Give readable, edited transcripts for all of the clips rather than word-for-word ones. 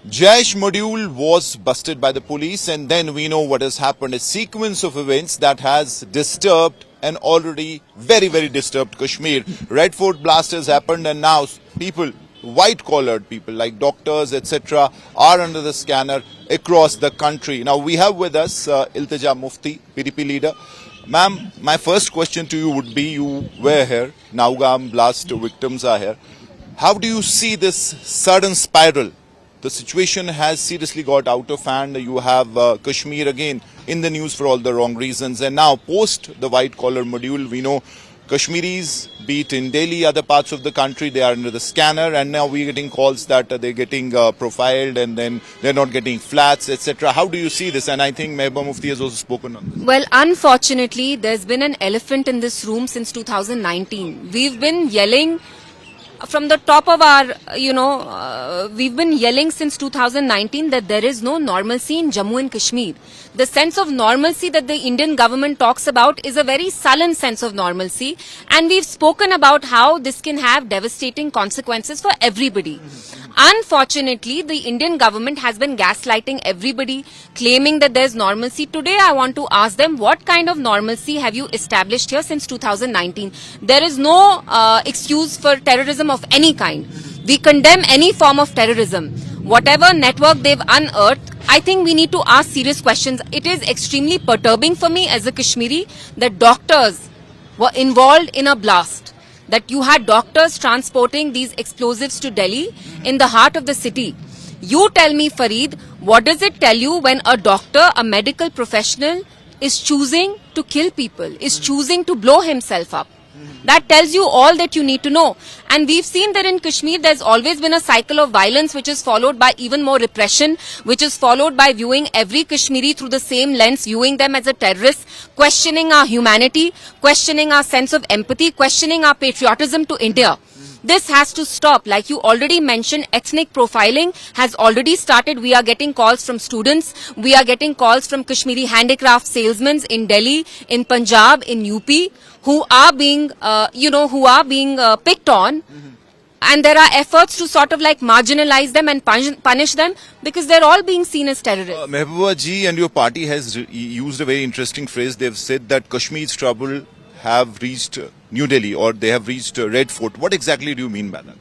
Jaish module was busted by the police, and then we know what has happened. A sequence of events that has disturbed an already very, very disturbed Kashmir. Red Fort blast has happened, and now people, white-collared people like doctors, etc., are under the scanner across the country. Now we have with us Iltija Mufti, PDP leader. Ma'am, my first question to you would be: you were here, Naugam blast victims are here. How do you see this sudden spiral? The situation has seriously got out of hand. You have Kashmir again in the news for all the wrong reasons. And now, post the white collar module, we know Kashmiris, be it in Delhi, other parts of the country, they are under the scanner. And now we're getting calls that they're getting profiled and then they're not getting flats, etc. How do you see this? And I think Mehbooba Mufti has also spoken on this. Well, unfortunately, there's been an elephant in this room since 2019. We've been yelling from the top of our, we've been yelling since 2019 that there is no normalcy in Jammu and Kashmir. The sense of normalcy that the Indian government talks about is a very sullen sense of normalcy. And we've spoken about how this can have devastating consequences for everybody. Unfortunately, the Indian government has been gaslighting everybody, claiming that there's normalcy. Today, I want to ask them, what kind of normalcy have you established here since 2019? There is no excuse for terrorism of any kind. We condemn any form of terrorism. Whatever network they've unearthed, I think we need to ask serious questions. It is extremely perturbing for me as a Kashmiri that doctors were involved in a blast. That you had doctors transporting these explosives to Delhi in the heart of the city. You tell me, Fareed, what does it tell you when a doctor, a medical professional, is choosing to kill people, is choosing to blow himself up? That tells you all that you need to know. And we've seen that in Kashmir, there's always been a cycle of violence which is followed by even more repression, which is followed by viewing every Kashmiri through the same lens, viewing them as a terrorist, questioning our humanity, questioning our sense of empathy, questioning our patriotism to India. This has to stop. Like you already mentioned, ethnic profiling has already started. We are getting calls from students. We are getting calls from Kashmiri handicraft salesmen in Delhi, in Punjab, in UP, who are being, picked on. And there are efforts to sort of like marginalize them and punish them because they're all being seen as terrorists. Mehbooba ji and your party has used a very interesting phrase. They've said that Kashmir's trouble have reached New Delhi or they have reached Red Fort. What exactly do you mean by that?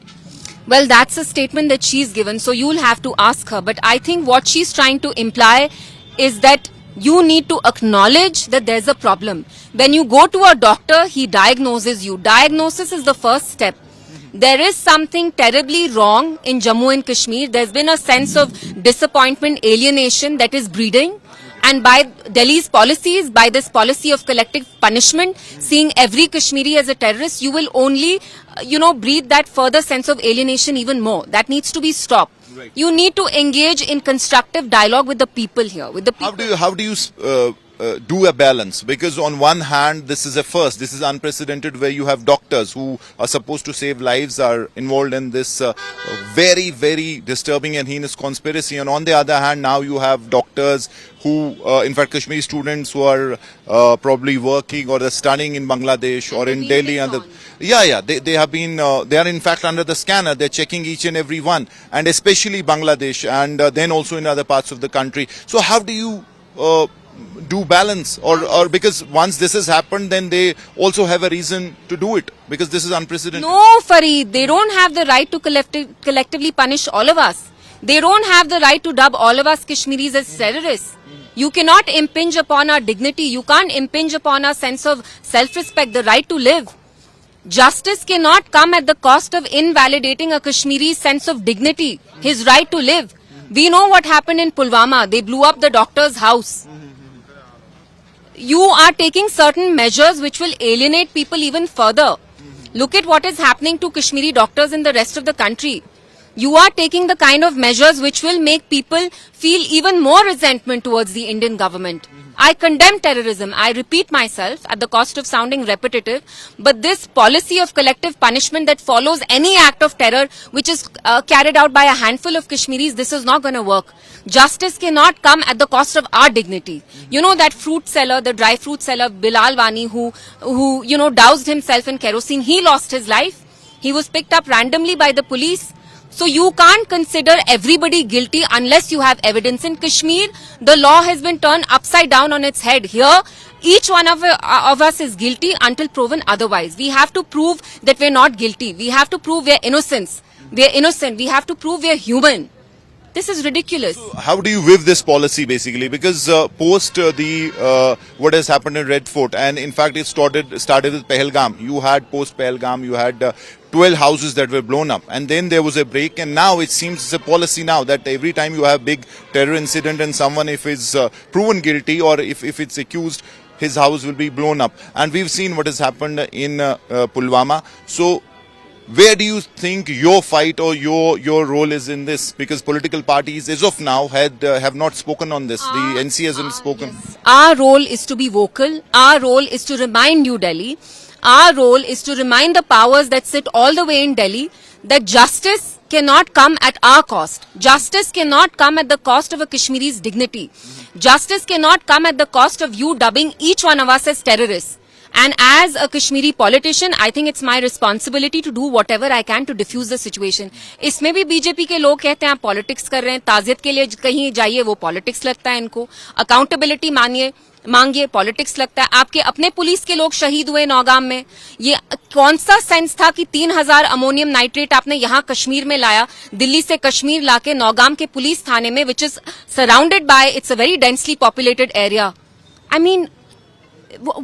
Well, that's a statement that she's given, so you'll have to ask her. But I think what she's trying to imply is that you need to acknowledge that there's a problem. When you go to a doctor, he diagnoses you. Diagnosis is the first step. There is something terribly wrong in Jammu and Kashmir. There's been a sense of disappointment, alienation that is breeding. And by Delhi's policies, by this policy of collective punishment, seeing every Kashmiri as a terrorist, you will only, breed that further sense of alienation even more. That needs to be stopped. Right. You need to engage in constructive dialogue with the people here. With the people. How do you do a balance? Because on one hand, this is a first. This is unprecedented, where you have doctors who are supposed to save lives are involved in this very, very disturbing and heinous conspiracy. And on the other hand, now you have doctors who, in fact, Kashmiri students who are probably working or studying in Bangladesh or in Delhi. And they have been, they are in fact under the scanner. They're checking each and every one, and especially Bangladesh, and then also in other parts of the country. So how do you do balance, or because once this has happened, then they also have a reason to do it, because this is unprecedented? No, Fareed, they don't have the right to collectively punish all of us. They don't have the right to dub all of us Kashmiris as terrorists. You cannot impinge upon our dignity. You can't impinge upon our sense of self-respect, the right to live. Justice cannot come at the cost of invalidating a Kashmiri's sense of dignity, his right to live. We know what happened in Pulwama. They blew up the doctor's house. You are taking certain measures which will alienate people even further. Look at what is happening to Kashmiri doctors in the rest of the country. You are taking the kind of measures which will make people feel even more resentment towards the Indian government. I condemn terrorism. I repeat myself at the cost of sounding repetitive. But this policy of collective punishment that follows any act of terror which is carried out by a handful of Kashmiris, this is not going to work. Justice cannot come at the cost of our dignity. You know that fruit seller, the dry fruit seller, Bilal Wani, who doused himself in kerosene, he lost his life. He was picked up randomly by the police. So you can't consider everybody guilty unless you have evidence. In Kashmir, the law has been turned upside down on its head. Here, each one of us is guilty until proven otherwise. We have to prove that we're not guilty. We have to prove we're innocent. We're innocent. We have to prove we're human. This is ridiculous. How do you vive this policy basically? Because post the what has happened in Red Fort, and in fact it started with Pahalgam. You had post Pahalgam, you had 12 houses that were blown up, and then there was a break, and now it seems it's a policy now that every time you have big terror incident and someone if is proven guilty or if it's accused, his house will be blown up. And we've seen what has happened in Pulwama. So where do you think your fight or your role is in this? Because political parties, as of now, have not spoken on this. The NC hasn't spoken. Yes. Our role is to be vocal. Our role is to remind New Delhi. Our role is to remind the powers that sit all the way in Delhi that justice cannot come at our cost. Justice cannot come at the cost of a Kashmiri's dignity. Justice cannot come at the cost of you dubbing each one of us as terrorists. And as a Kashmiri politician, I think it's my responsibility to do whatever I can to diffuse the situation. इसमें भी BJP के लोग कहते हैं आप politics कर रहे हैं, ताजियत के लिए कहीं जाइए वो पॉलिटिक्स लगता है इनको, अकाउंटेबिलिटी मांगिए पॉलिटिक्स लगता है. आपके अपने पुलिस के लोग शहीद हुए नौगाम में. ये कौन सा सेंस था कि 3000 अमोनियम नाइट्रेट आपने यहाँ कश्मीर में लाया, दिल्ली से कश्मीर लाके नौगाम के पुलिस थाने में, which is surrounded by, it's a very densely populated area. I mean,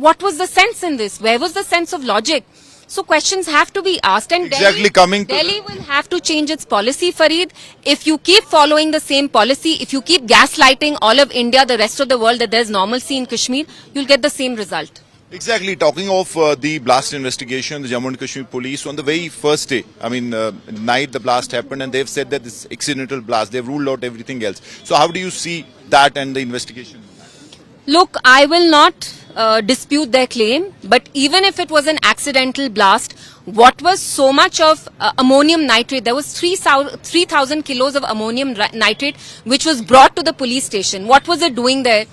what was the sense in this? Where was the sense of logic? So questions have to be asked, and Delhi will have to change its policy, Fareed. If you keep following the same policy, if you keep gaslighting all of India, the rest of the world, that there's normalcy in Kashmir, you'll get the same result. Exactly. Talking of the blast investigation, the Jammu and Kashmir police, on the very first day, I mean, night the blast happened, and they've said that this accidental blast, they've ruled out everything else. So how do you see that and the investigation? Look, I will not dispute their claim, but even if it was an accidental blast, what was so much of ammonium nitrate? There was 3,000 kilos of ammonium nitrate which was brought to the police station. What was it doing there?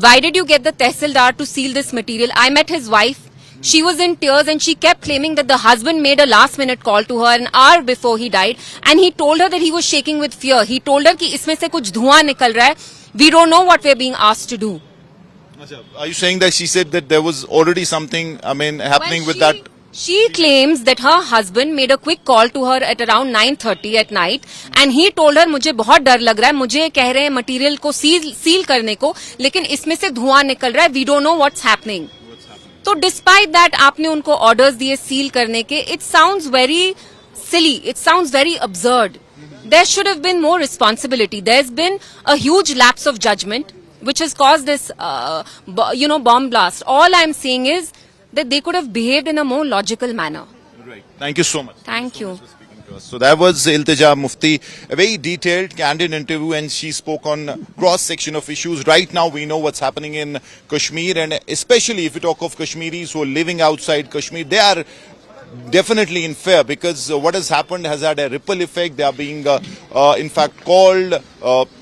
Why did you get the Tehsildar to seal this material? I met his wife. She was in tears and she kept claiming that the husband made a last minute call to her an hour before he died, and he told her that he was shaking with fear. He told her कि इसमें से कुछ धुआं निकल रहा है. We don't know what we're being asked to do. Are you saying that she said that there was already something, I mean, happening with that? She claims that her husband made a quick call to her at around 9:30 at night, and he told her मुझे बहुत डर लग रहा है, मुझे कह रहे हैं मटेरियल को सील करने को, लेकिन इसमें से धुआं निकल रहा है. We don't know what's happening. तो डिस्पाइट दैट आपने उनको ऑर्डर्स दिए सील करने के. It sounds very silly, it sounds very absurd. There should have been more responsibility. There has been a huge lapse of judgement which has caused this bomb blast. All I'm saying is that they could have behaved in a more logical manner. Right. Thank you so much. Thank you. So that was Iltija Mufti, a very detailed, candid interview, and she spoke on cross-section of issues. Right now, we know what's happening in Kashmir, and especially if you talk of Kashmiris who are living outside Kashmir, they are definitely in fear, because what has happened has had a ripple effect. They are being, in fact, called.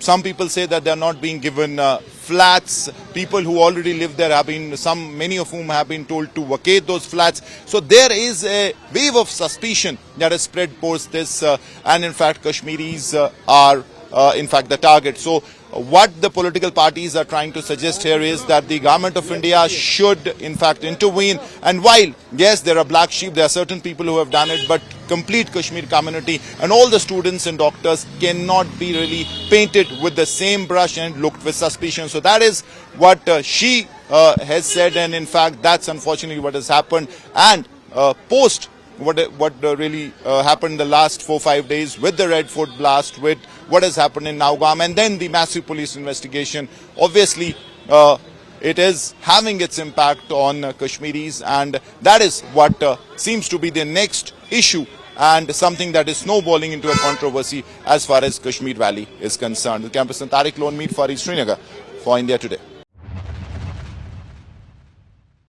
Some people say that they are not being given flats. People who already live there have been, many of whom have been told to vacate those flats. So there is a wave of suspicion that has spread post this, and in fact, Kashmiris are, in fact, the target. So what the political parties are trying to suggest here is that the government of India should in fact intervene. And while yes, there are black sheep, there are certain people who have done it, but complete Kashmir community and all the students and doctors cannot be really painted with the same brush and looked with suspicion. So that is what she has said, and in fact that's unfortunately what has happened. And post what really happened the last 4-5 days with the Red Fort blast, with what has happened in Naugam, and then the massive police investigation, obviously it is having its impact on Kashmiris, and that is what seems to be the next issue and something that is snowballing into a controversy as far as Kashmir Valley is concerned. The campus and Tariq Lone Meet for Srinagar for India Today.